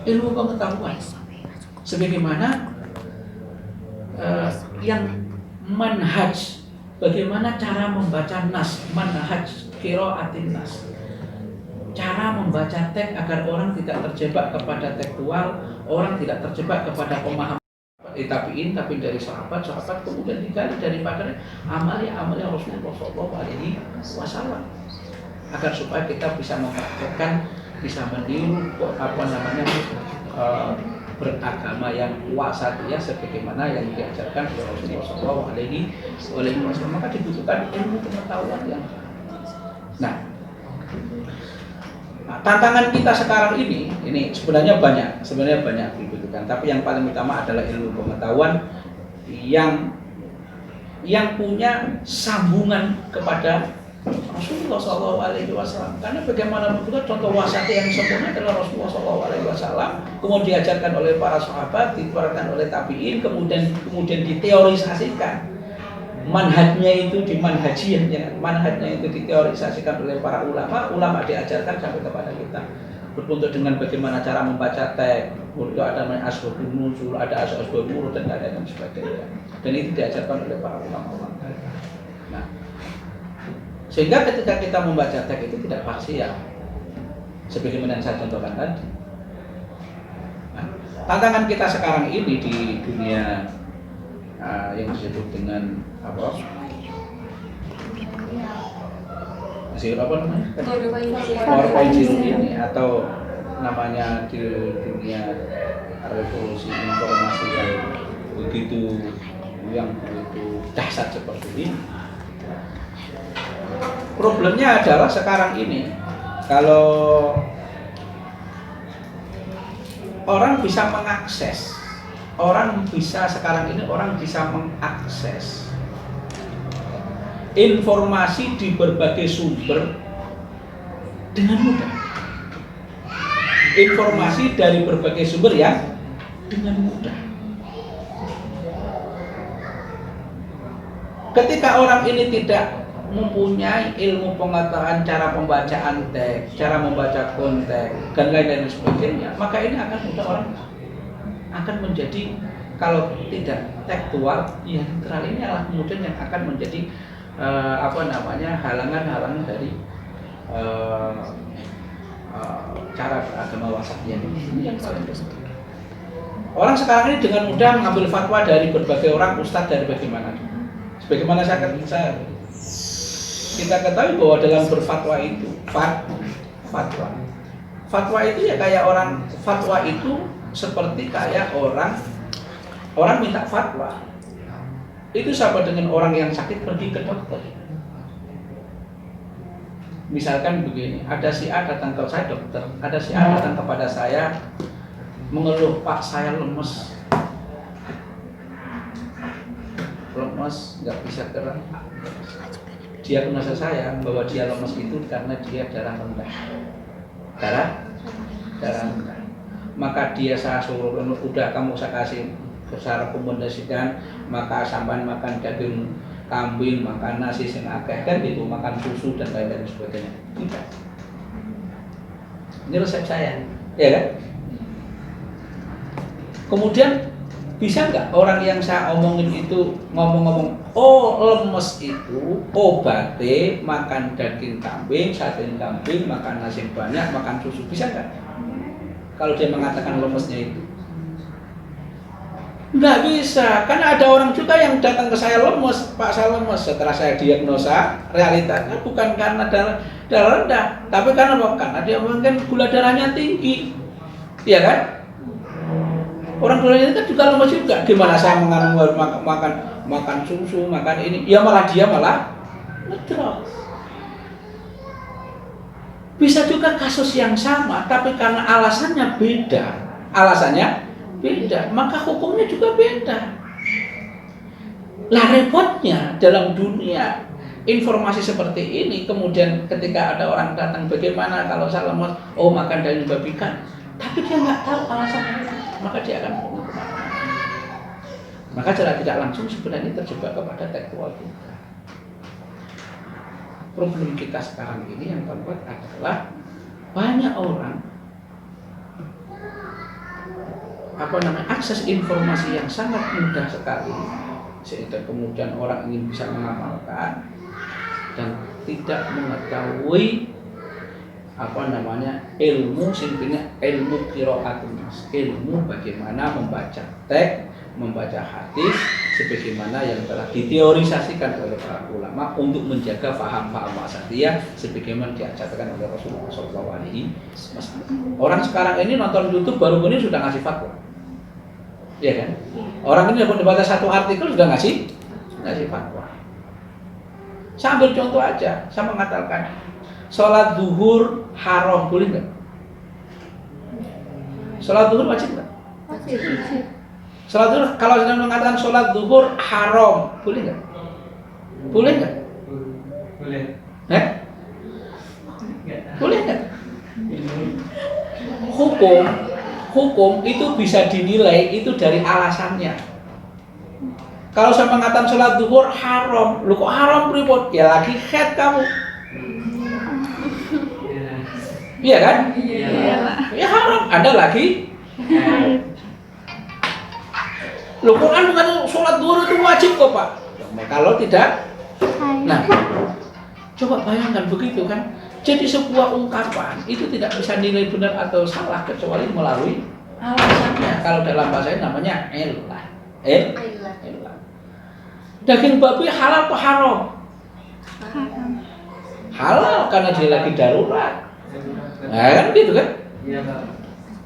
ilmu pengetahuan. Sebagaimana yang manhaj, bagaimana cara membaca nas, manhaj qiraatin nas, cara membaca teks agar orang tidak terjebak kepada tekstual, orang tidak terjebak kepada pemahaman tabi'in, tapi dari sahabat kemudian digali daripada amalnya Rasulullah SAW, agar supaya kita bisa mempraktekkan, bisa meniru beragama yang wasatiyah sebagaimana yang diajarkan oleh Rasulullah SAW. Maka dibutuhkan ilmu pengetahuan yang. Nah, tantangan kita sekarang ini sebenarnya banyak dibutuhkan, tapi yang paling utama adalah ilmu pengetahuan yang punya sambungan kepada Rasulullah SAW. Karena bagaimanapun juga contoh wasati yang sempurna adalah Rasulullah SAW. Kemudian diajarkan oleh para sahabat, diterapkan oleh tabi'in, kemudian diteorisasikan. Manhajnya itu diteorisasikan oleh para ulama diajarkan sampai kepada kita. Berbentuk dengan bagaimana cara membaca teks, ada asbabun nuzul, ada asbabul wurud dan sebagainya. Dan itu diajarkan oleh para ulama. Nah, sehingga ketika kita membaca teks itu tidak parsial, sebagaimana yang saya contohkan tadi. Nah, tantangan kita sekarang ini di dunia yang disebut dengan apa namanya? PowerPoint ini, atau namanya di dunia revolusi informasi yang begitu dahsyat seperti ini. Problemnya adalah sekarang ini kalau orang bisa mengakses informasi di berbagai sumber dengan mudah. Informasi dari berbagai sumber yang dengan mudah. Ketika orang ini tidak mempunyai ilmu pengetahuan cara pembacaan teks, cara membaca konteks, dan lain-lain sebagainya, maka ini akan mudah orang akan menjadi, kalau tidak tekstual, ya literal, ini adalah kemudian yang akan menjadi halangan dari cara beragama wasatiyah ini yang paling penting. Orang sekarang ini dengan mudah mengambil fatwa dari berbagai orang, ustadz dari bagaimana. Sebagaimana kita ketahui bahwa dalam berfatwa itu fatwa itu ya kayak orang, fatwa itu seperti kayak orang minta fatwa. Itu sama dengan orang yang sakit pergi ke dokter. Misalkan begini, ada si A datang ke saya dokter, ada si A datang kepada saya mengeluh, Pak saya lemes, nggak bisa gerak. Diagnosa saya bahwa dia lemes itu karena dia darah rendah. Maka saya suruh, udah kamu saya kasih, saya rekomendasikan, maka sampai makan daging kambing, makan nasi sing akeh kan gitu, makan susu dan lain-lain sebagainya. Tidak. Ini resep saya, ya kan? Kemudian bisa nggak orang yang saya omongin itu ngomong-ngomong, oh lemes itu obatnya makan daging kambing, sate kambing, makan nasi banyak, makan susu, bisa nggak? Kalau dia mengatakan lemesnya itu nggak bisa, karena ada orang juga yang datang ke saya lemes, Pak saya lemes, setelah saya diagnosa realitanya bukan karena darah rendah, tapi karena dia mungkin gula darahnya tinggi, ya kan? Orang gulanya itu juga lemes juga. Gimana saya makan susu, makan ini, ya dia malah ngedrop. Bisa juga kasus yang sama, tapi karena alasannya beda, maka hukumnya juga beda. Lah repotnya dalam dunia informasi seperti ini, kemudian ketika ada orang datang, bagaimana kalau saya lemes, oh makan daging babi kan, tapi dia nggak tahu alasannya, maka dia akan kemana-mana. Maka secara tidak langsung sebenarnya terjebak kepada tekstual juga. Problem kita sekarang ini yang terbuat adalah banyak orang akses informasi yang sangat mudah sekali, sehingga kemudian orang ingin bisa mengamalkan dan tidak mengetahui ilmu simpelnya ilmu qiraatun nas, ilmu bagaimana membaca teks, membaca hadis sebagaimana yang telah diteorisasikan oleh para ulama untuk menjaga faham-faham wasatiyah sebagaimana diajarkan oleh Rasulullah SAW. Orang sekarang ini nonton YouTube baru ini sudah ngasih fatwa, ya kan? Orang ini dapat membaca satu artikel sudah ngasih fatwa. Saya ambil contoh aja, saya mengatakan sholat zuhur haram, boleh nggak? Sholat zuhur wajib nggak? Wajib. Sholat zuhur, kalau sedang mengatakan sholat zuhur haram, boleh nggak? Boleh nggak? Boleh. Boleh nggak? Hukum itu bisa dinilai itu dari alasannya. Kalau saya mengatakan sholat zuhur haram, lu kok haram pripun? Ya lagi head kamu. Iya kan? Iya. Ya haram, Anda lagi. Loh, Quran mengatakan sholat zuhur itu wajib kok Pak. Kalau tidak, nah coba bayangkan begitu kan. Jadi sebuah ungkapan itu tidak bisa nilai benar atau salah kecuali melalui alasannya. Kalau dalam bahasa ini namanya illah. Daging babi halal atau haram? Halal karena dia lagi darurat. Nah kan gitu kan? Iya Pak.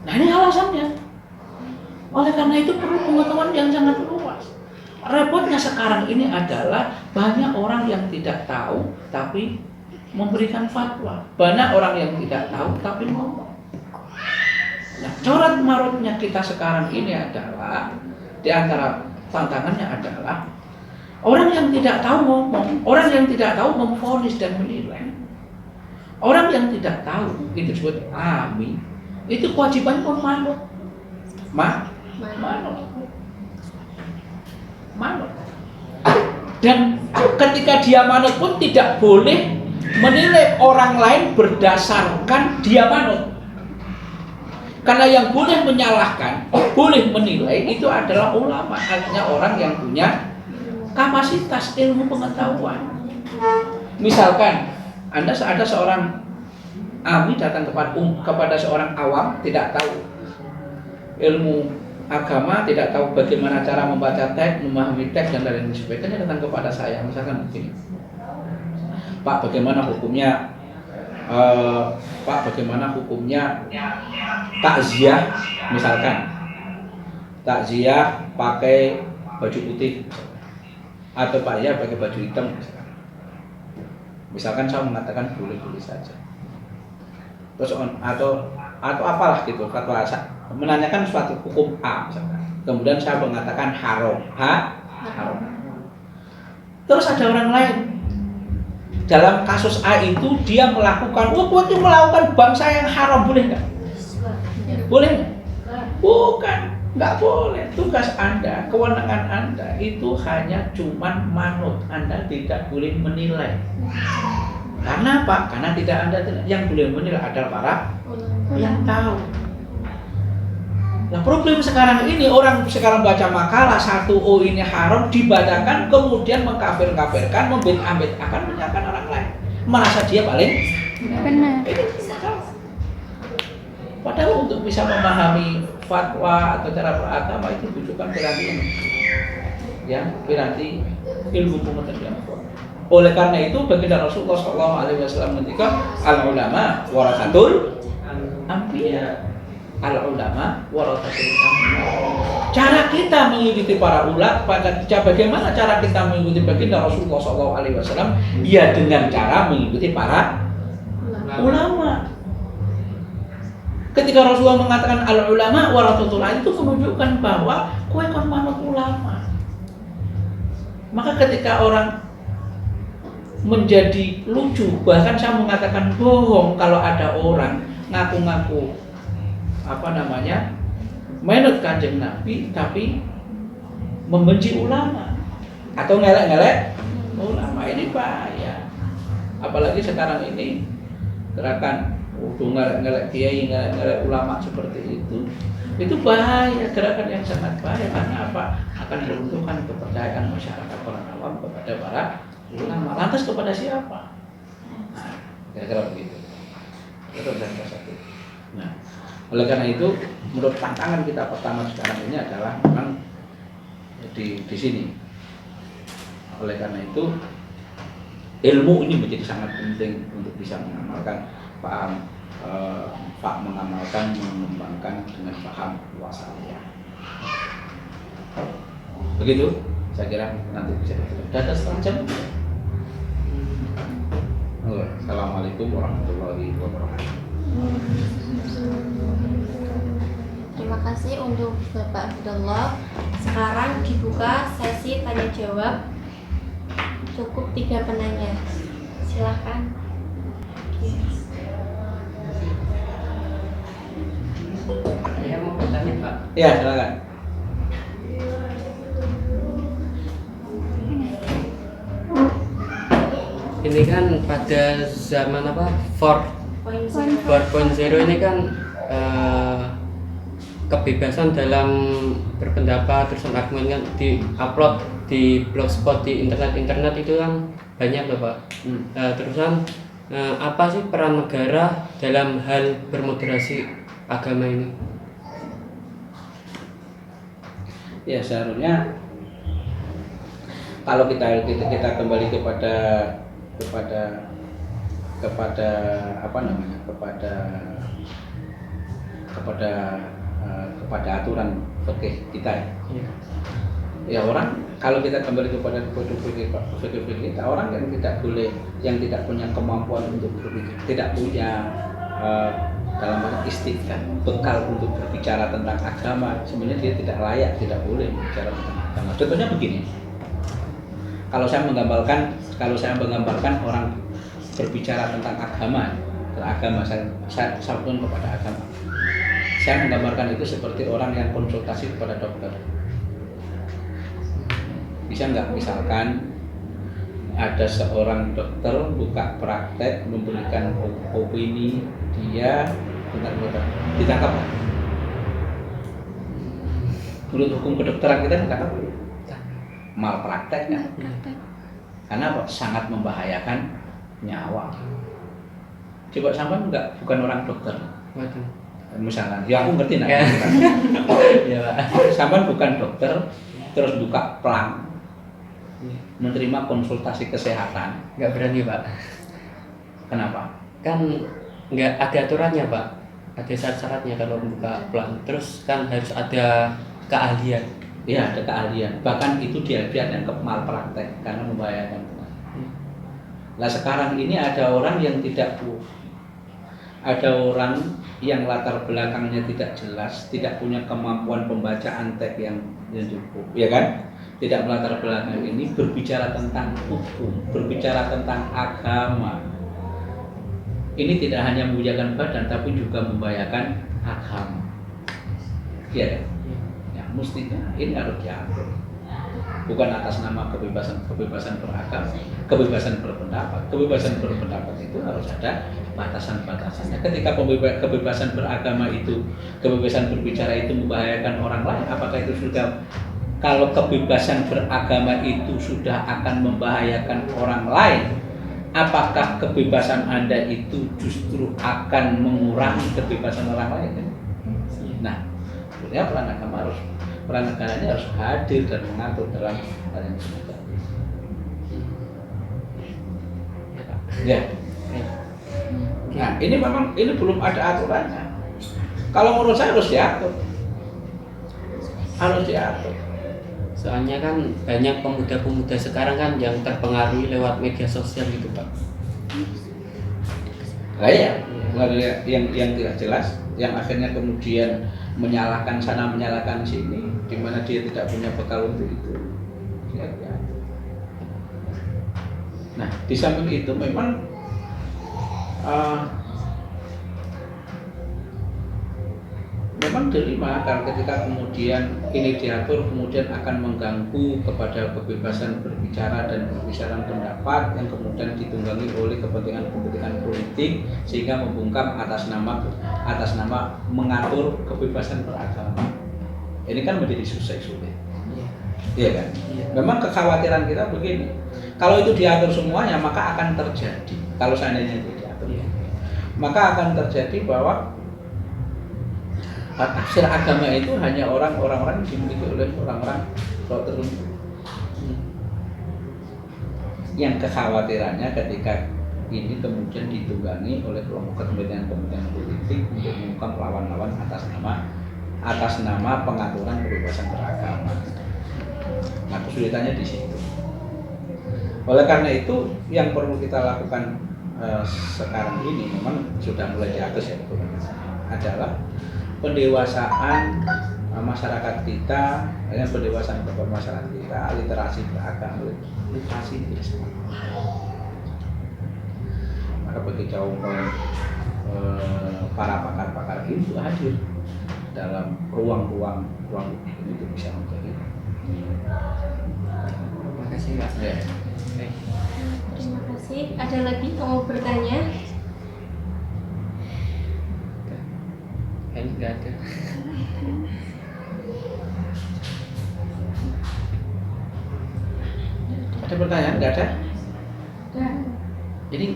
Nah ini alasannya. Oleh karena itu perlu pengetahuan yang sangat luas. Repotnya sekarang ini adalah banyak orang yang tidak tahu tapi memberikan fatwa. Banyak orang yang tidak tahu tapi ngomong. Nah, corak marutnya kita sekarang ini adalah di antara tantangannya adalah orang yang tidak tahu ngomong, orang yang tidak tahu memvonis dan menilai. Orang yang tidak tahu itu disebut ami. Itu kewajiban pun manut. Manut. Dan ketika dia manut pun tidak boleh menilai orang lain berdasarkan dia manut. Karena yang boleh menyalahkan, boleh menilai itu adalah ulama, artinya orang yang punya kapasitas ilmu pengetahuan. Misalkan Anda ada seorang ami datang kepada seorang awam, tidak tahu ilmu agama, tidak tahu bagaimana cara membaca teks, memahami teks dan lain sebagainya, datang kepada saya, misalkan begini, Pak, bagaimana hukumnya takziah, misalkan takziah pakai baju putih atau Pak ya pakai baju hitam, misalkan saya mengatakan boleh-boleh saja. Terus atau apalah gitu, fatwa menanyakan suatu hukum A misalkan. Kemudian saya mengatakan haram. Haram. Terus ada orang lain dalam kasus A itu dia melakukan bangsa yang haram, boleh nggak? Boleh nggak? Bukan, nggak boleh. Tugas Anda, kewenangan Anda itu hanya cuman manut. Anda tidak boleh menilai. Karena apa? Karena tidak Anda yang boleh menilai adalah para yang tahu. Nah problem sekarang ini orang sekarang baca makalah ini haram dibacakan kemudian mengkafir-kafirkan, membid'ah-bid'ahkan, menyalahkan orang lain, merasa dia paling benar. Padahal untuk bisa memahami fatwa atau cara beragama itu butuhkan piranti ilmu pengetahuan. Oleh karena itu baginda Rasulullah SAW ketika al-ulama warasatul anbiya. Al-ulama warasatul anbiya. Cara kita mengikuti para ulama, bagaimana cara kita mengikuti baginda Rasulullah SAW? Ya dengan cara mengikuti para ulama. Ketika Rasulullah mengatakan al-ulama warasatul anbiya itu menunjukkan bahwa kowe kon manut ulama. Maka ketika orang menjadi lucu, bahkan saya mengatakan bohong kalau ada orang ngaku-ngaku menurut Kanjeng Nabi tapi membenci ulama atau ngelek-ngelek ulama, ini bahaya. Apalagi sekarang ini gerakan ngelek-ngelek kiai, ngelek-ngelek ulama seperti itu Itu bahaya, gerakan yang sangat bahaya. Karena apa? Akan meruntuhkan kepercayaan masyarakat orang awam kepada para ulama. Lantas kepada siapa? Nah, kira-kira begitu. Itu salah satu. Nah, oleh karena itu, menurut tantangan kita pertama sekarang ini adalah memang di sini. Oleh karena itu, ilmu ini menjadi sangat penting untuk bisa mengamalkan paham, mengamalkan, mengembangkan dengan paham wasatiyah. Begitu, saya kira nanti bisa ditutup. Sudah setengah jam. Assalamualaikum warahmatullahi wabarakatuh. Terima kasih untuk Bapak Abdullah. Sekarang dibuka sesi tanya jawab. Cukup 3 penanya. Silakan. Saya mau bertanya Pak. Ya, silakan. Ini kan pada zaman apa? 4.0 ini kan kebebasan dalam berpendapat terus argumen kan di-upload di blogspot di internet itu kan banyak loh Pak. Terusan apa sih peran negara dalam hal bermoderasi agama ini? Ya, seharusnya kalau kita kembali kepada apa namanya, kepada aturan fikih kita ya. Ya, orang kalau kita kembali kepada fikih kita, orang yang tidak punya kemampuan untuk berpikir, tidak punya dalam arti istiqah, bekal untuk berbicara tentang agama, sebenarnya dia tidak layak, tidak boleh berbicara tentang agama. Contohnya begini, kalau saya menggambarkan orang berbicara tentang agama, saya pun kepada agama. Saya menggambarkan itu seperti orang yang konsultasi kepada dokter. Bisa nggak misalkan ada seorang dokter buka praktek memberikan opini dia tentang dokter, ditangkap nggak? Menurut hukum kedokteran kita ditangkap nggak? Malpraktek kan? Karena apa? Sangat membahayakan nyawa. Coba sampai bukan orang dokter. Misalnya, ya aku ngerti nak. Ya Pak. Sampai bukan dokter, terus buka plang, menerima konsultasi kesehatan. Nggak berani Pak. Kenapa? Kan nggak ada aturannya Pak. Ada syarat-syaratnya kalau buka plang. Terus kan harus ada keahlian. Iya, ada keahlian. Bahkan itu dia yang malpraktek karena membahayakan. Nah, sekarang ini ada orang yang yang latar belakangnya tidak jelas, tidak punya kemampuan pembacaan teks yang cukup, ya kan? Tidak melatar belakang ini berbicara tentang hukum, berbicara tentang agama. Ini tidak hanya membahayakan badan, tapi juga membahayakan agama. Ya, ya, mestinya ini harus diatur. Bukan atas nama kebebasan beragama, kebebasan berpendapat. Kebebasan berpendapat itu harus ada batasan-batasannya. Ketika kebebasan beragama itu, kebebasan berbicara itu membahayakan orang lain, apakah itu sudah, kalau kebebasan beragama itu sudah akan membahayakan orang lain, apakah kebebasan Anda itu justru akan mengurangi kebebasan orang lain? Nah, sebenarnya peran negaranya harus hadir dan mengatur dalam hal yang semacam ini. Ya. Nah, ini belum ada aturannya. Kalau menurut saya harus diatur. Soalnya kan banyak pemuda-pemuda sekarang kan yang terpengaruhi lewat media sosial gitu Pak. Lah ya, yang tidak jelas, yang akhirnya kemudian menyalahkan sana menyalahkan sini, di mana dia tidak punya bekal untuk itu. Ya. Nah, di samping itu memang memang delima kan ketika kemudian ini diatur kemudian akan mengganggu kepada kebebasan berbicara dan berbicara pendapat yang kemudian ditunggangi oleh kepentingan-kepentingan politik sehingga membungkam atas nama mengatur kebebasan beragama. Ini kan menjadi sulit. Iya kan? Memang kekhawatiran kita begini. Kalau itu diatur semuanya maka akan terjadi. Kalau seandainya itu diatur, maka akan terjadi bahwa tafsir agama itu hanya orang-orang yang dimiliki oleh orang-orang tertentu. Yang kekhawatirannya ketika ini kemudian ditunggangi oleh kelompok kepentingan politik untuk mengungkap lawan-lawan atas nama pengaturan kebebasan beragama. Nah, kesulitannya di situ. Oleh karena itu, yang perlu kita lakukan sekarang ini memang sudah mulai diatur ya, adalah pendewasaan masyarakat kita, pendewasaan masyarakat kita, literasi beragama, literasi Islam. Maka bagi kaum para pakar-pakar itu hadir dalam ruang-ruang ini itu bisa menjadi. Terima kasih Pak. Ya. Terima kasih. Ada lagi yang mau bertanya? Kayaknya nggak ada. Ada pertanyaan? Nggak ada? Ada. Jadi,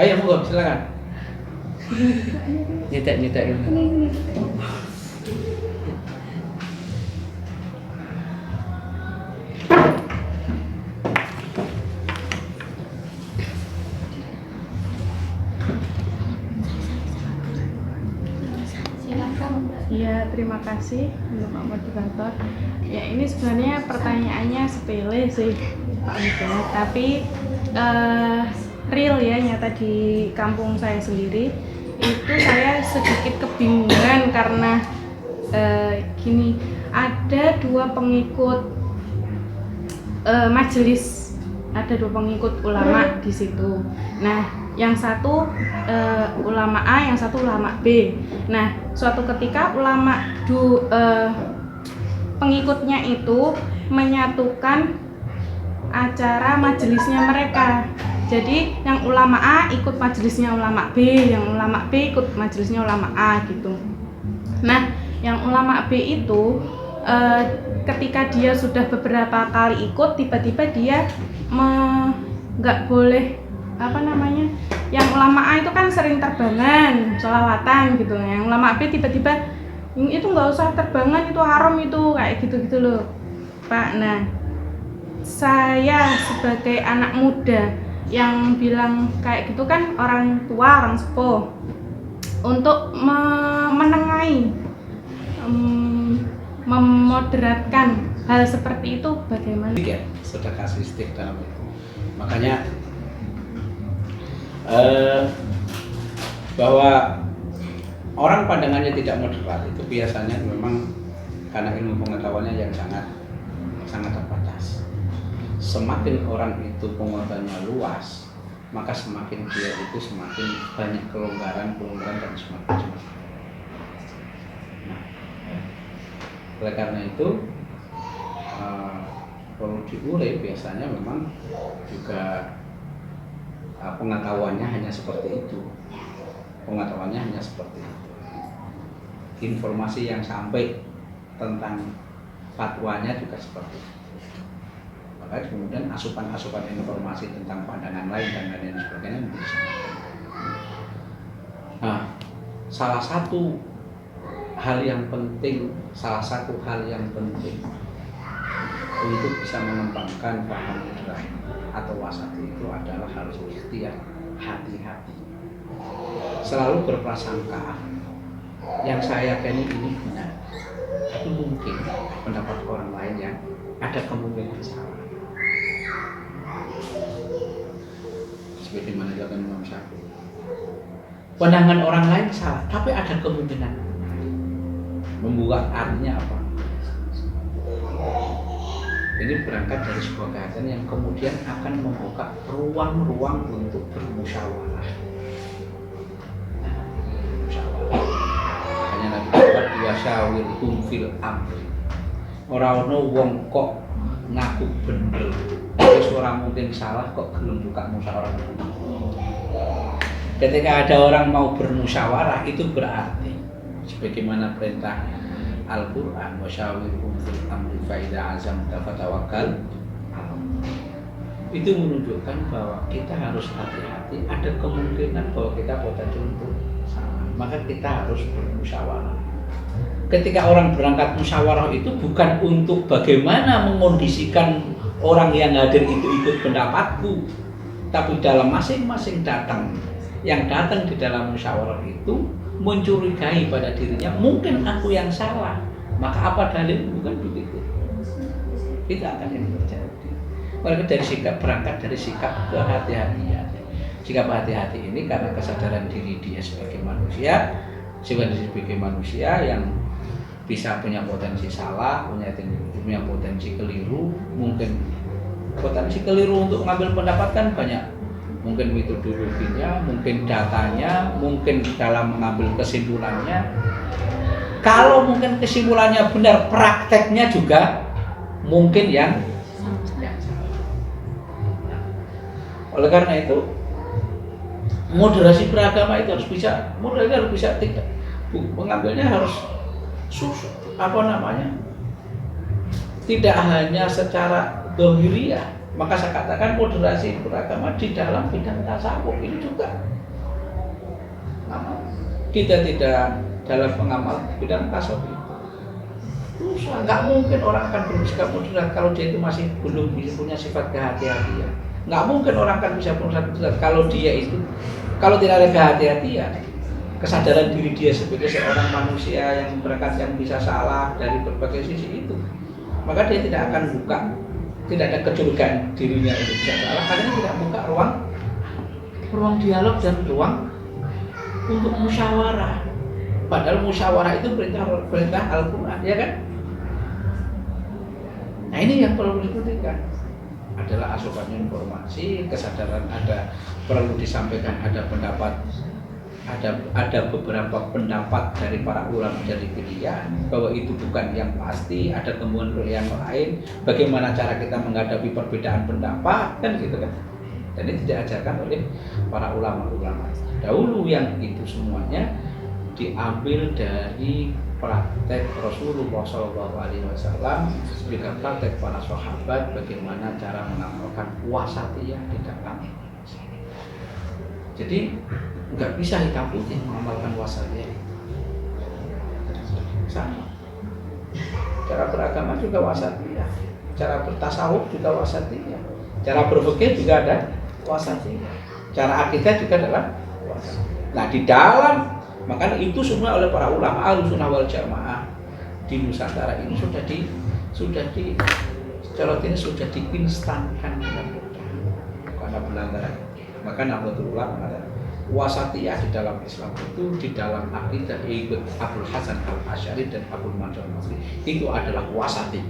ayo monggo silakan. Nyetek dulu. Ya, terima kasih untuk Pak Moderator. Ya, ini sebenarnya pertanyaannya sepele sih Pak Huda, tapi real ya, nyata di kampung saya sendiri itu saya sedikit kebingungan karena gini, ada dua pengikut majelis, ada dua pengikut ulama di situ. Nah, yang satu ulama A, yang satu ulama B. Nah, suatu ketika pengikutnya itu menyatukan acara majelisnya mereka. Jadi yang ulama A ikut majelisnya ulama B, yang ulama B ikut majelisnya ulama A gitu. Nah, yang ulama B itu ketika dia sudah beberapa kali ikut, tiba-tiba dia nggak boleh yang ulama A itu kan sering terbangan, sholawatan gitu. Yang ulama B tiba-tiba itu nggak usah terbangan, itu haram itu, kayak gitu-gitu loh Pak. Nah, saya sebagai anak muda yang bilang kayak gitu kan orang tua, orang sepuh, untuk menengahi, memoderatkan hal seperti itu bagaimana? Ya, sudah kasih stick dalam itu. Makanya bahwa orang pandangannya tidak moderat itu biasanya memang karena ilmu pengetahuannya yang sangat terbatas. Semakin orang itu pengetahuannya luas, maka semakin dia itu semakin banyak kelonggaran dan semakin. Nah, oleh karena itu perlu diurai, biasanya memang juga pengetahuannya hanya seperti itu. Informasi yang sampai tentang fatwanya juga seperti itu. Maka kemudian asupan informasi tentang pandangan lain dan lain sebagainya menjadi sangat. Nah, salah satu hal yang penting untuk bisa mengembangkan paham moderat atau wasati itu adalah harus ikhtiar, hati-hati, selalu berprasangka yang saya yakini ini benar, tapi mungkin pendapat orang lain yang ada kemungkinan salah. Sebagaimana dilakukan Imam Syafi'i, pandangan orang lain salah, tapi ada kemungkinan. Membuat artinya apa? Ini berangkat dari sebuah kajian yang kemudian akan membuka ruang-ruang untuk bermusyawarah. wasyawirhum fil amri. Ora ono wong kok ngaku bener, wis ora mungkin salah kok gelem buka musyawarah. Ketika ada orang mau bermusyawarah itu berarti sebagaimana perintah Al-Qur'an wasyawirhum fil amri fa idza azamta fatawakkal. Itu menunjukkan bahwa kita harus hati-hati, ada kemungkinan bahwa kita potensi untuk salah, maka kita harus bermusyawarah. Ketika orang berangkat musyawarah itu bukan untuk bagaimana mengondisikan orang yang hadir itu ikut pendapatku, tapi dalam masing-masing yang datang di dalam musyawarah itu mencurigai pada dirinya, mungkin aku yang salah, maka apa dalil? Bukan begitu. Itu akan yang terjadi. Maka berangkat dari sikap kehati-hatian. Sikap hati-hati ini karena kesadaran diri dia sebagai manusia yang bisa punya potensi salah, punya potensi keliru, mungkin potensi keliru untuk mengambil pendapat kan banyak, mungkin metodologinya, mungkin datanya, mungkin dalam mengambil kesimpulannya. Kalau mungkin kesimpulannya benar, prakteknya juga mungkin yang salah. Oleh karena itu moderasi beragama itu harus bisa, tidak mengambilnya harus tidak hanya secara dohiriyah. Maka saya katakan moderasi beragama di dalam bidang tasawuf ini juga. Kita tidak dalam pengamal bidang tasawuf itu nggak mungkin orang akan bersikap moderat kalau dia itu masih belum punya sifat kehati-hatian. Nggak mungkin orang akan bisa moderat kalau dia itu tidak ada kehati-hatian, kesadaran diri dia sebagai seorang manusia yang berangkat yang bisa salah dari berbagai sisi itu, maka dia tidak akan buka, tidak ada kecurigaan dirinya itu bisa salah, karena tidak buka ruang dialog dan ruang untuk musyawarah. Padahal musyawarah itu perintah Al-Qur'an, ya kan? Nah ini yang perlu diperhatikan adalah asupan informasi, kesadaran perlu disampaikan ada pendapat. Ada beberapa pendapat dari para ulama dari pilihan bahwa itu bukan yang pasti, ada temuan yang lain, bagaimana cara kita menghadapi perbedaan pendapat, kan gitu kan. Dan ini diajarkan oleh para ulama-ulama dahulu, yang itu semuanya diambil dari praktek Rasulullah SAW, juga praktek para sahabat, bagaimana cara mengamalkan wasatiyah di dalam. Jadi nggak bisa hitam putih mengamalkan wasatiyah. Sama. Cara beragama juga wasatiyah, cara bertasawuf juga wasatiyah, cara berpikir juga ada wasatiyah, cara akidah juga adalah wasatiyah. Nah di dalam, makanya itu semua oleh para ulama Ahlussunnah wal Jamaah di Nusantara ini sudah diinstankan karena pelanggaran. Maka Nahdlatul Ulama ada wasatiyah di dalam Islam itu, di dalam akidah ikut Abdul Hasan Al-Asy'ari dan Abdul Mansur Al-Basri itu adalah wasati.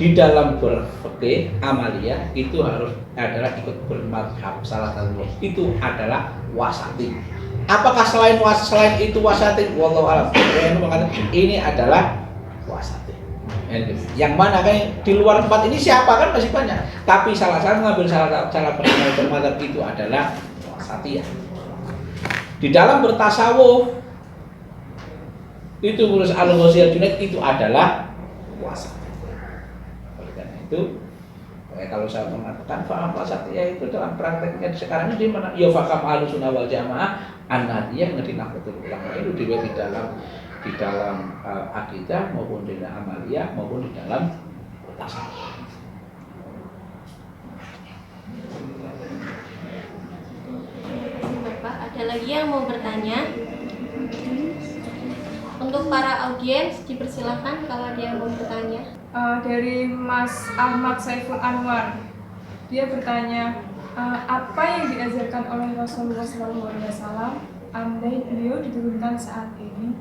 Di dalam berfikih amaliyah itu adalah ikut bermadhab salah satu, itu adalah wasati. Apakah selain itu wasati? Wallahu a'lam. Ini adalah wasati. Yang mana kan di luar tempat ini siapa kan masih banyak, tapi salah satu mengambil salah bermadhab itu adalah wasatiyah. Di dalam bertasawuf itu urus Al-Ghazali Junaid itu adalah wasatiyah. Oleh karena itu kalau saya mengatakan faham wasatiyah itu dalam prakteknya sekarang ini di mana? Ya faham Ahlussunnah wal Jamaah an-Nahdliyah ngerti Nahdlatul Ulama itu juga di dalam akidah maupun di dalam amaliyah maupun di dalam tasawuf. Bapak, ada lagi yang mau bertanya? Untuk para audiens dipersilakan kalau ada yang mau bertanya. Dari Mas Ahmad Saiful Anwar, dia bertanya, apa yang diajarkan oleh Rasulullah SAW andai beliau diturunkan saat ini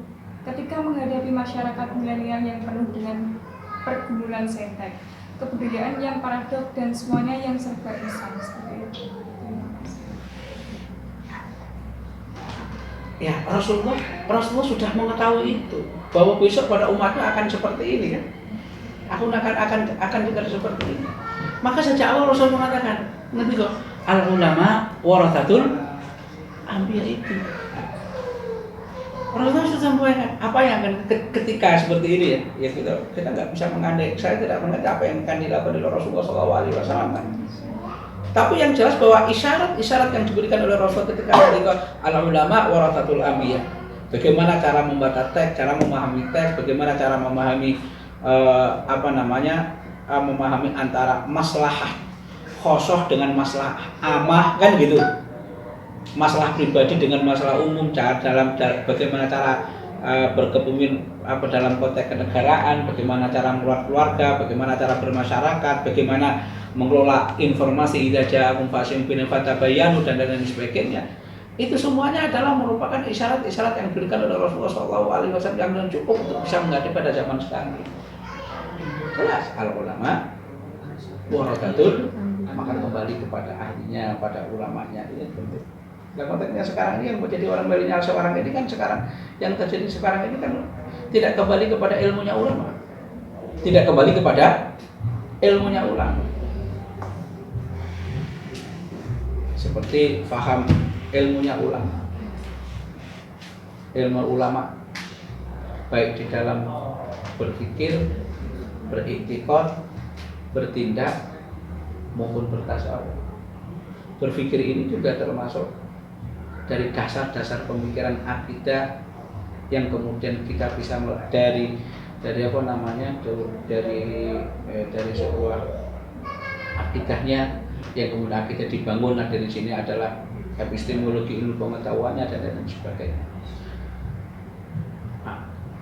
ketika menghadapi masyarakat milenial yang penuh dengan pergumulan setek, kebudayaan yang paradok dan semuanya yang serba Islam seperti itu. Ya, Rasulullah sudah mengetahui itu bahwa besok pada umatnya akan seperti ini kan. Aku akan juga seperti ini. Maka sejak awal Rasul mengatakan, nanti kok al ulama warathatul anbiya itu. Rasulullah sudah sampaikan apa yang akan ketika seperti ini ya kita nggak bisa mengandai. Saya tidak mengerti apa yang akan dilakukan oleh Rasulullah SAW. Tapi yang jelas bahwa isyarat yang diberikan oleh Rasul ketika al ulama warathatul anbiya. Bagaimana cara membaca teks, cara memahami teks, bagaimana cara memahami memahami antara maslahah khosoh dengan masalah amah kan gitu, masalah pribadi dengan masalah umum, bagaimana cara berkepemimpinan dalam konteks kenegaraan, bagaimana cara mengelola keluarga, bagaimana cara bermasyarakat, bagaimana mengelola informasi idza ja'akum fasiqun fatabayyanu dan lain sebagainya. Itu semuanya adalah merupakan isyarat-isyarat yang diberikan oleh Rasulullah SAW yang cukup untuk bisa menghadapi pada zaman sekarang. Jelas al ulama warathatul, maka kembali kepada ahlinya, pada ulamanya. Ini penting. Nah, konteksnya sekarang ini yang menjadi orang milenial sekarang ini kan sekarang yang terjadi sekarang ini kan tidak kembali kepada ilmunya ulama, tidak kembali kepada ilmunya ulama. Seperti faham ilmunya ulama, ilmu ulama baik di dalam berpikir, beriktikad, bertindak maupun bertasawuf. Berpikir ini juga termasuk dari dasar-dasar pemikiran akidah yang kemudian kita bisa dari sebuah akidahnya yang kemudian akidah dibangun. Nah, dari sini adalah epistemologi, ilmu pengetahuannya dan lain sebagainya.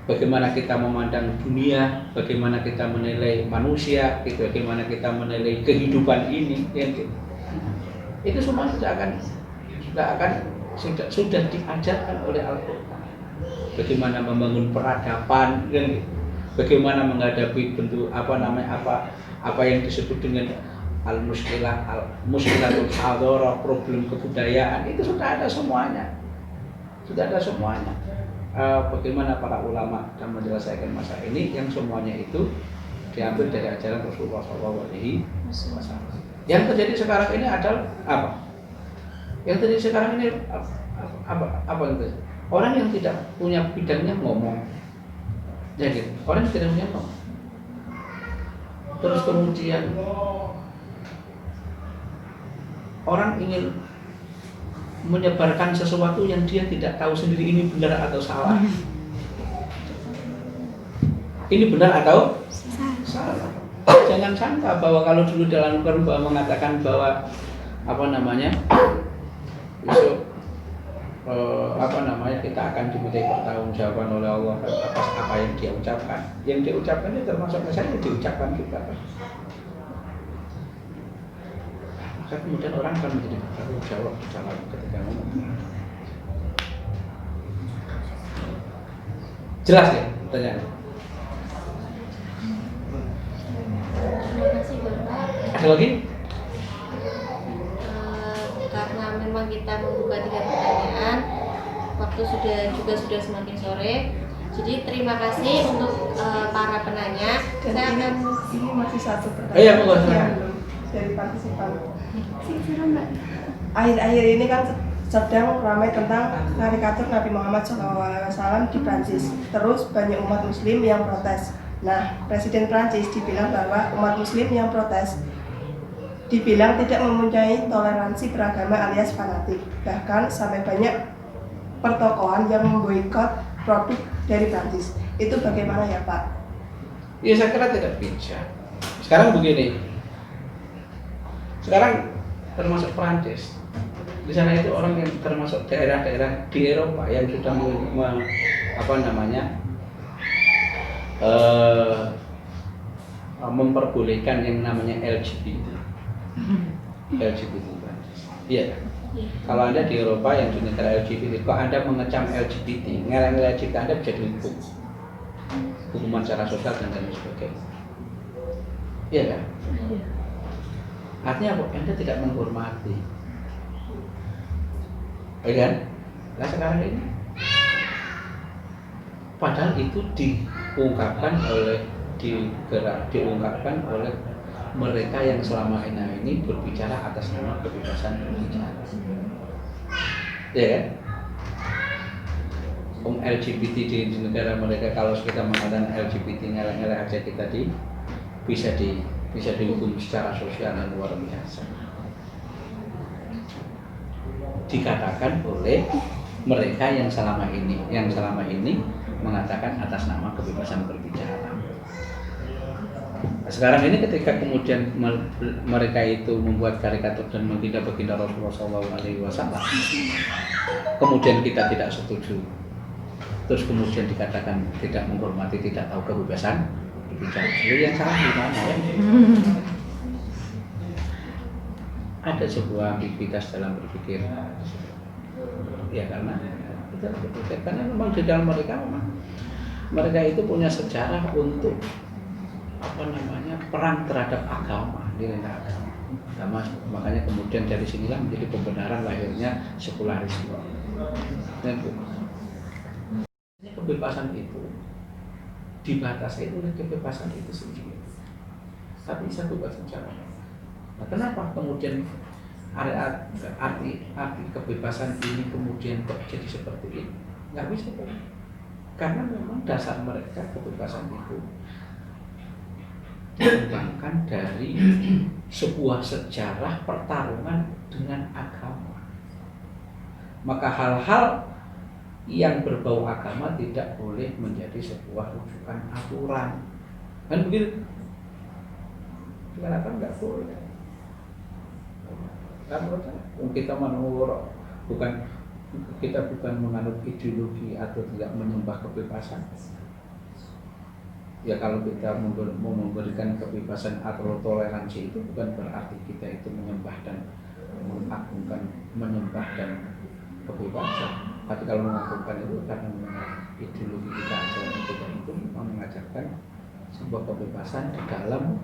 Bagaimana kita memandang dunia, bagaimana kita menilai manusia, bagaimana kita menilai kehidupan ini, itu semua sudah diajarkan oleh Al-Quran. Bagaimana membangun peradaban, bagaimana menghadapi bentuk apa yang disebut dengan al-muskilatul hadharah, problem kebudayaan, itu sudah ada semuanya. Bagaimana para ulama dan menyelesaikan masalah ini, yang semuanya itu diambil dari ajaran Rasulullah SAW. Yang terjadi sekarang ini adalah apa? Yang terjadi sekarang ini apa itu? Orang yang tidak punya bidangnya ngomong, jadi orang yang tidak punya ngomong. Terus kemudian orang ingin menyebarkan sesuatu yang dia tidak tahu sendiri ini benar atau salah. Ini benar atau salah. Jangan sangka bahwa kalau dulu dalam Al-Quran mengatakan bahwa besok kita akan dimintai pertanggungjawaban oleh Allah atas apa yang dia ucapkan. Yang dia ucapkan itu termasuk misalnya diucapkan kita. Maka kemudian orang akan menjadi bertanggung jawab di dalam ketika ngomong. Jelas ya pertanyaan? Terima kasih Bapak. Ada lagi? Karena memang kita membuka 3 pertanyaan, waktu sudah semakin sore. Jadi terima kasih untuk para penanya. Dan Saya akan ini masih satu pertanyaan. Iya, monggo, silakan. Yang belum dari partisipan. Akhir-akhir ini kan sedang ramai tentang karikatur Nabi Muhammad SAW di Prancis. Terus banyak umat Muslim yang protes. Nah, Presiden Prancis dibilang bahwa umat Muslim yang protes dibilang tidak mempunyai toleransi beragama alias fanatik. Bahkan sampai banyak pertokoan yang memboikot produk dari Prancis. Itu bagaimana ya Pak? Ya saya kira tidak bisa. Sekarang begini. Sekarang termasuk Prancis. Di sana itu orang yang termasuk daerah-daerah di Eropa yang sudah memperbolehkan yang namanya LGBT. LGBT Prancis. Iya. Kalau Anda di Eropa yang di negara LGBT, kok Anda mengecam LGBT, ngerang LGBT, Anda bisa dihukum. Hukuman secara sosial dan lain sebagainya. Iya kan? Artinya apa? Anda tidak menghormati. Ya kan? Nah sekarang ini Padahal itu diungkapkan oleh mereka yang selama ini berbicara atas nama kebebasan berbicara. Ya kan? LGBT di negara mereka, kalau kita mengatakan LGBT ngelak-ngelak aja kita bisa dihukum secara sosial yang luar biasa. Dikatakan oleh mereka yang selama ini mengatakan atas nama kebebasan berbicara. Nah, sekarang ini ketika kemudian mereka itu membuat karikatur dan menghina baginda Rasulullah SAW, kemudian kita tidak setuju, terus kemudian dikatakan tidak menghormati, tidak tahu kebebasan berbicara. Jadi yang salah di mana ya? Ada sebuah ambiguitas dalam berpikir. Ya karena kita berpikir, karena memang di dalam mereka itu punya sejarah untuk perang terhadap agama, nilai agama. Makanya kemudian dari sinilah menjadi pembenaran lahirnya sekularisme. Dan kebebasan itu dibatasi oleh kebebasan itu sendiri. Tapi satu bahasa cara. Nah, kenapa kemudian arti kebebasan ini kemudian kok jadi seperti ini? Nggak bisa, karena memang dasar mereka kebebasan itu dikembangkan dari sebuah sejarah pertarungan dengan agama. Maka hal-hal yang berbau agama tidak boleh menjadi sebuah rujukan aturan. Kan begitu? Kenapa nggak boleh? Kita bukan menganut ideologi atau tidak menyembah kebebasan. Ya kalau kita mau memberikan kebebasan atau toleransi itu bukan berarti kita itu menyembah dan kebebasan. Tapi kalau mengagungkan itu karena ideologi kita ajaran kita itu mengajarkan sebuah kebebasan di dalam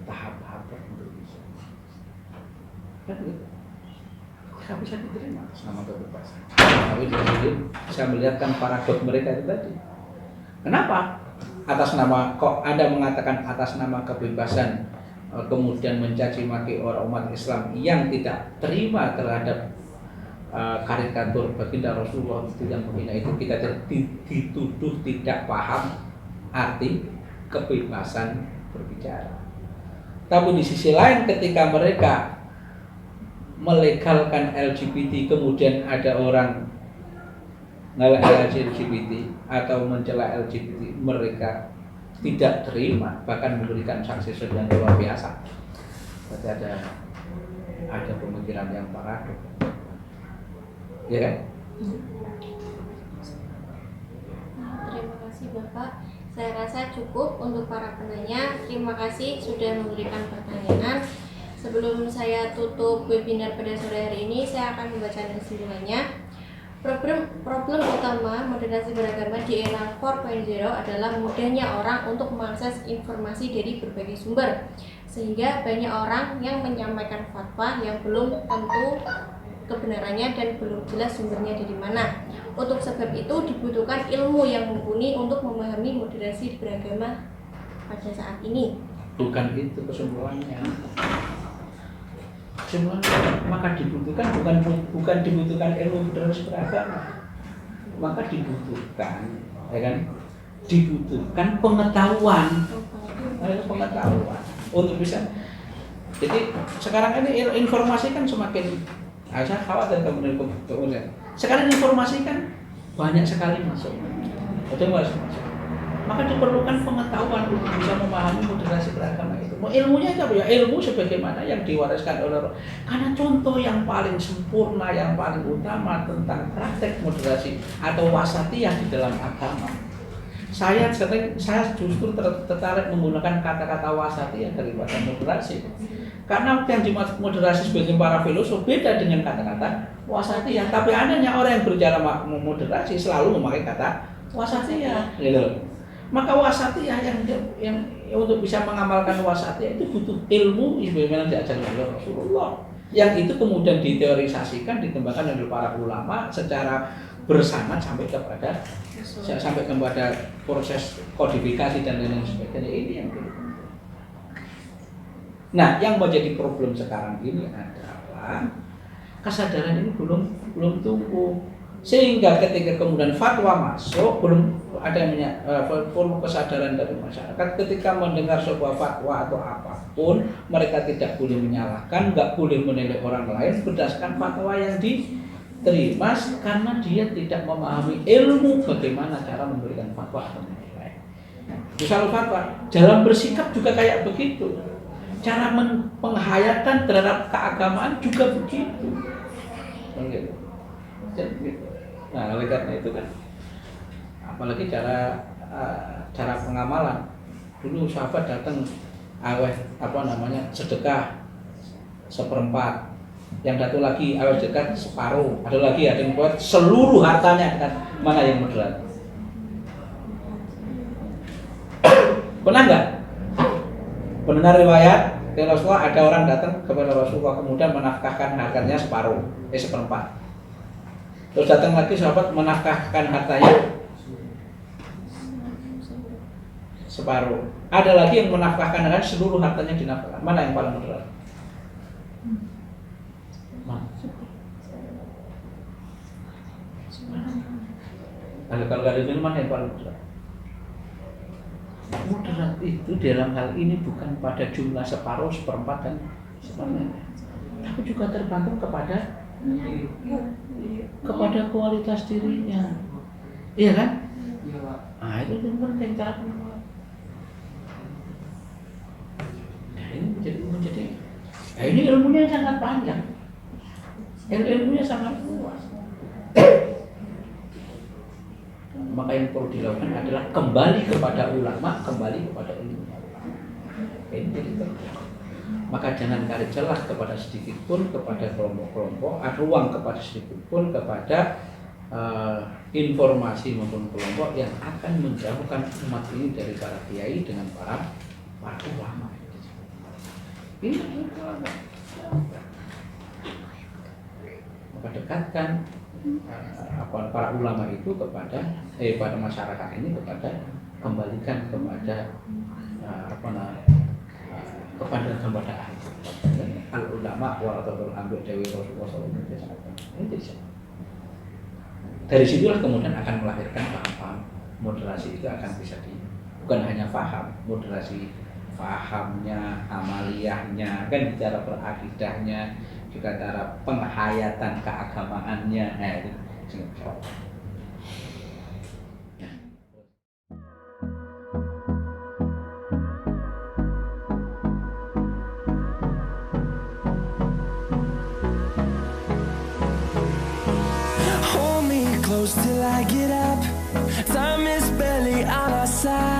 tahap-tahap tertentu. Kan gitu. Tidak bisa diterima atas nama kebebasan. Tapi di sini saya melihatkan paradoks mereka itu tadi. Kenapa? Atas nama, kok Anda mengatakan atas nama kebebasan kemudian mencaci maki orang umat Islam yang tidak terima terhadap karikatur baginda Rasulullah itu yang menghina itu, kita dituduh tidak paham arti kebebasan berbicara. Tapi di sisi lain ketika mereka melegalkan LGBT, kemudian ada orang ngelak LGBT atau mencela LGBT, mereka tidak terima, bahkan memberikan sanksi yang luar biasa. Berarti ada pemikiran yang paradoks, ya kan? Terima kasih Bapak. Saya rasa cukup untuk para penanya. Terima kasih sudah memberikan pertanyaan. Sebelum saya tutup webinar pada sore hari ini, saya akan membaca kesimpulannya. Problem utama moderasi beragama di era 4.0 adalah mudahnya orang untuk mengakses informasi dari berbagai sumber, sehingga banyak orang yang menyampaikan fatwa yang belum tentu kebenarannya dan belum jelas sumbernya dari mana. Untuk sebab itu dibutuhkan ilmu yang mumpuni untuk memahami moderasi beragama pada saat ini. Bukan itu kesimpulannya. Maka dibutuhkan bukan dibutuhkan ilmu moderasi beragama, maka dibutuhkan, ya kan? Dibutuhkan pengetahuan untuk bisa. Jadi sekarang ini informasi kan semakin, saya khawatir kemudian. Sekarang informasi kan banyak sekali masuk, maka diperlukan pengetahuan untuk bisa memahami moderasi beragama itu. Ilmunya itu apa ya? Ilmu sebagaimana yang diwariskan oleh, karena contoh yang paling sempurna, yang paling utama tentang praktek moderasi atau wasatiyah di dalam agama. Saya justru tertarik menggunakan kata-kata wasatiyah daripada moderasi. Karena yang dimaksud moderasi sebagai para filosof beda dengan kata-kata wasatiyah. Tapi adanya orang yang berbicara moderasi selalu memakai kata wasatiyah, gitu. Maka wasatiyah yang untuk bisa mengamalkan wasatiyah itu butuh ilmu sebagaimana diajarkan oleh Rasulullah. Yang itu kemudian diteorisasikan, dikembangkan oleh para ulama secara bersanad sampai kepada proses kodifikasi dan lain-lain sebagainya. Ini yang penting. Nah, yang menjadi problem sekarang ini adalah kesadaran ini belum tumbuh, sehingga ketika kemudian fatwa masuk belum adanya kesadaran dari masyarakat. Ketika mendengar sebuah fatwa atau apapun, mereka tidak boleh menyalahkan, nggak boleh menilai orang lain berdasarkan fatwa yang diterima, karena dia tidak memahami ilmu bagaimana cara memberikan fatwa atau menilai. Misal fatwa, dalam bersikap juga kayak begitu, cara penghayatan terhadap keagamaan juga begitu. Nah, oleh karena itu kan, apalagi cara pengamalan. Dulu sahabat datang sedekah 1/4, yang satu lagi awet sedekah separuh, ada yang buat seluruh hartanya. Kan mana yang moderat? Pernah nggak mendengar riwayat dari Rasulullah ada orang datang kepada Rasulullah kemudian menafkahkan hartanya 1/4. Terus datang lagi sahabat menafkahkan hartanya separuh. Ada lagi yang menafkahkan dengan seluruh hartanya dinafkahkan. Mana yang paling moderat? Kalau ada mana yang paling moderat? Moderat itu dalam hal ini bukan pada jumlah separuh, 1/4 dan seperempat, tapi juga tergantung kepada kualitas dirinya, iya kan? Ah, itu yang penting cara pengelolaan. Nah, ini menjadi ini ilmunya sangat panjang, ilmunya sangat luas. Maka yang perlu dilakukan adalah kembali kepada ulama, kembali kepada ilmu ulama. Ini jadi penting. Maka jangan cari celah kepada sedikit pun kepada kelompok-kelompok, ruang kepada sedikit pun kepada informasi maupun kelompok yang akan menjauhkan umat ini dari para kiai dengan para ulama. Ini maka dekatkan para ulama itu kepada pada masyarakat ini, kembalikan kepada kepada al ulama warathul anbiya dewi Rasulullah SAW. Dari situlah kemudian akan melahirkan paham-paham moderasi itu akan bisa bukan hanya paham, moderasi fahamnya, amaliyahnya, kan bicara berakidahnya, juga cara penghayatan keagamaannya. Nah, itu Hold me close till I get up. Time is barely on our side.